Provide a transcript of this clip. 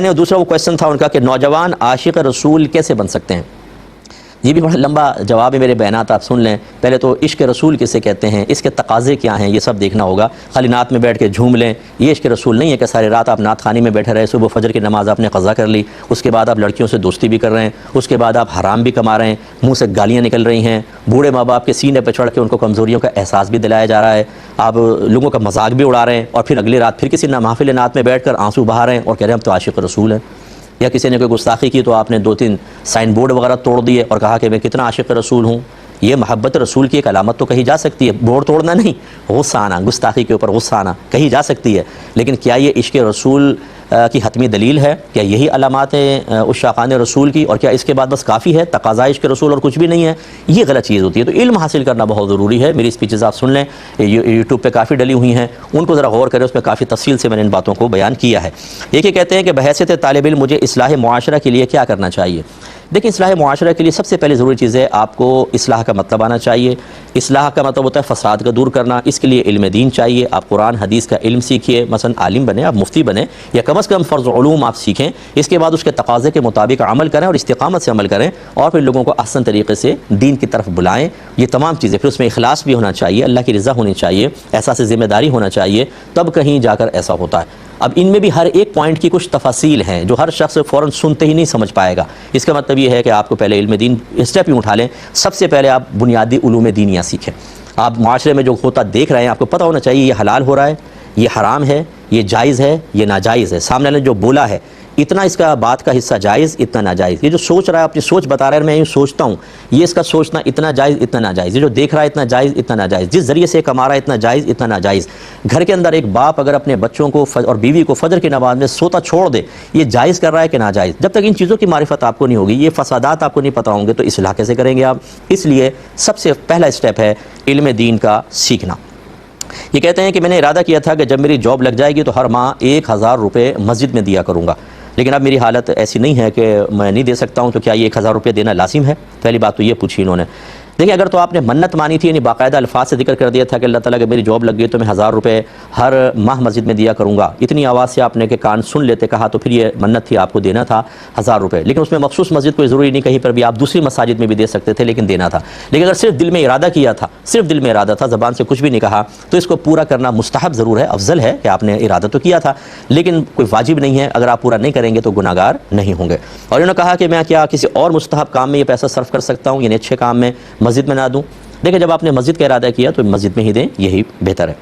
दूसरा वो क्वेश्चन था उनका कि नौजवान आशिक रसूल कैसे बन सकते हैं। ये भी बड़ा लंबा जवाब है, मेरे बयानात आप सुन लें। पहले तो इश्क रसूल किसे कहते हैं, इसके तकाज़े क्या हैं, ये सब देखना होगा। खाली नात में बैठ के झूम लें, ये इश्क रसूल नहीं है कि सारी रात आप नात खानी में बैठे रहे, सुबह फजर की नमाज़ आपने क़ज़ा कर ली, उसके बाद आप लड़कियों से दोस्ती भी कर रहे हैं, उसके बाद आप हराम भी कमा रहे हैं, मुँह से गालियाँ निकल रही हैं, बूढ़े माँ बाप के सीने पर चढ़ के उनको कमज़ोरियों का एहसास भी दिलाया जा रहा है, आप लोगों का मजाक भी उड़ा रहे हैं, और फिर अगली रात फिर किसी महफिल नात में बैठ कर आंसू बहा रहे हैं और कह रहे हैं हम तो आशिक रसूल हैं। या किसी ने कोई गुस्ताखी की तो आपने 2-3 साइन बोर्ड वगैरह तोड़ दिए और कहा कि मैं कितना आशिक रसूल हूँ। ये मोहब्बत रसूल की एक अलामत तो कही जा सकती है, बोर्ड तोड़ना नहीं, गुस्सा आना, गुस्ताखी के ऊपर गुस्सा आना कही जा सकती है, लेकिन क्या ये इश्क रसूल की हतमी दलील है? क्या यही अलामात हैं उस शाक़ान रसूल की, और क्या इसके बाद बस काफ़ी है तकाज़ा इश्क रसूल और कुछ भी नहीं है? ये गलत चीज़ होती है। तो इल्म हासिल करना बहुत ज़रूरी है। मेरी स्पीचेज़ आप सुन लें, यूट्यूब पे काफ़ी डली हुई हैं, उनको ज़रा गौर करें, उसमें काफ़ी तफसील से मैंने इन बातों को बयान किया है। एक ही कहते हैं कि बहैसियत तालिब इल्म मुझे इस्लाह मुआशरा के लिए क्या करना चाहिए। देखिए, इस्लाह मुआशरा के लिए सबसे पहले ज़रूरी चीज़ है आपको इस्लाह का मतलब आना चाहिए। इस्लाह का मतलब होता है फ़साद का दूर करना। इसके लिए इल्म दीन चाहिए। आप कुरान हदीस का इल्म सीखिए, मसलन आलिम बने, आप मुफ्ती बने, या कम अज़ कम फ़र्ज़ उलूम आप सीखें। इसके बाद उसके तकाज़े के मुताबिक अमल करें और इस्तिक़ामत से अमल करें, और फिर लोगों को अहसन तरीक़े से दीन की तरफ बुलाएँ। ये तमाम चीज़ें, फिर उसमें इखलास भी होना चाहिए, अल्लाह की रज़ा होनी चाहिए, एहसास ज़िम्मेदारी होना चाहिए, तब कहीं जाकर ऐसा होता है। अब इनमें भी हर एक पॉइंट की कुछ तफासील हैं जो हर शख्स फ़ौरन सुनते ही नहीं समझ पाएगा। इसका मतलब ये है कि आपको पहले इल्म दीन स्टेप ही उठा लें। सबसे पहले आप बुनियादी उलूम दीनिया सीखें। आप माशरे में जो होता देख रहे हैं, आपको पता होना चाहिए ये हलाल हो रहा है, ये हराम है, ये जायज़ है, ये नाजायज़ है। सामने वाले ने जो बोला है, इतना इसका बात का हिस्सा जायज़, इतना नाजायज़। ये जो सोच रहा है, अपनी सोच बता रहा है, मैं यूँ सोचता हूँ, ये इसका सोचना इतना जायज़, इतना नाजायज़। ये जो देख रहा है, इतना जायज़, इतना नाजायज़। जिस ज़रिए से कमा रहा है, इतना जायज़, इतना नाजायज़। घर के अंदर एक बाप अगर अपने बच्चों को और बीवी को फजर की नमाज में सोता छोड़ दे, ये जायज़ कर रहा है कि नाजायज़। जब तक इन चीज़ों की मारिफत आपको नहीं होगी, ये फसादात आपको नहीं पता होंगे, तो इस्लाह कैसे करेंगे आप? इसलिए सबसे पहला स्टेप है इल्म दीन का सीखना। ये कहते हैं कि मैंने इरादा किया था कि जब मेरी जॉब लग जाएगी तो हर माह 1000 रुपये मस्जिद में दिया करूँगा, लेकिन अब मेरी हालत ऐसी नहीं है कि मैं नहीं दे सकता हूँ, तो क्या ये 1000 रुपये देना लाजिम है? पहली बात तो ये पूछी इन्होंने। देखिए, अगर तो आपने मन्नत मानी थी, यानी बाकायदा अल्फाज से जिक्र कर दिया था कि अल्लाह ताला, अगर मेरी जॉब लग गई तो मैं 1000 रुपये हर माह मस्जिद में दिया करूँगा, इतनी आवाज़ से आपने के कान सुन लेते कहा, तो फिर ये मन्नत थी, आपको देना था 1000 रुपये। लेकिन उसमें मखसूस मस्जिद कोई ज़रूरी नहीं, कहीं पर भी आप दूसरी मसाजिद में भी दे सकते थे, लेकिन देना था। लेकिन अगर सिर्फ दिल में इरादा किया था, सिर्फ दिल में इरादा था, ज़बान से कुछ भी नहीं कहा, तो इसको पूरा करना मुस्तहब ज़रूर है, अफजल है कि आपने इरादा तो किया था, लेकिन कोई वाजिब नहीं है। अगर आप पूरा नहीं करेंगे तो गुनाहगार नहीं होंगे। और इन्होंने कहा कि मैं क्या किसी और मुस्तहब काम में ये पैसा सर्फ कर सकता हूँ, यानी अच्छे काम में, मस्जिद में ना दूँ? देखिए, जब आपने मस्जिद का इरादा किया तो मस्जिद में ही दें, यही बेहतर है।